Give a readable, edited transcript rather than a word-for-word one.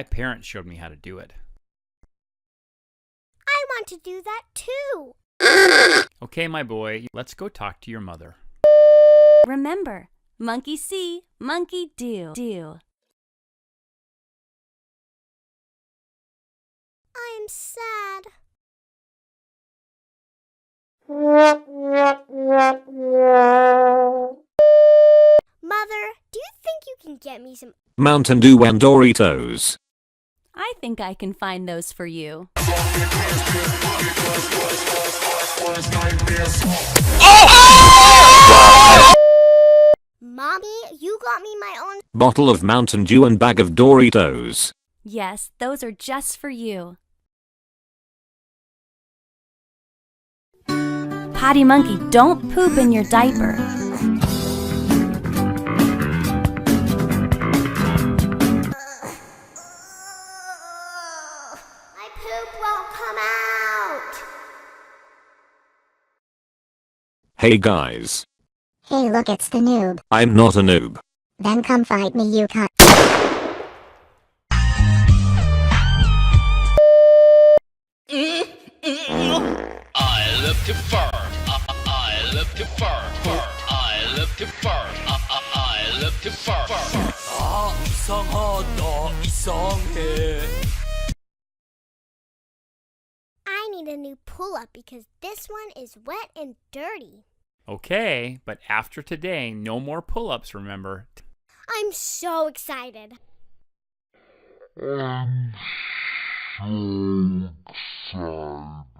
My parents showed me how to do it. I want to do that too. Okay, my boy, let's go talk to your mother. Remember, monkey see, monkey do. I'm sad. Mother, do you think you can get me some Mountain Dew and Doritos? I think I can find those for you. Mommy, you got me my own Bottle of Mountain Dew and bag of Doritos. Yes, those are just for you. Potty monkey, don't poop in your diaper. My poop won't come out. Hey guys. Hey look, it's the noob. I'm not a noob. Then come fight me, you cunt. I love to fart. I love to fart. I love to fart. I love to fart. 아, 이상하다. 이상해. I need a new pull-up because this one is wet and dirty. Okay, but after today, no more pull-ups, remember? I'm so excited. I'm so excited.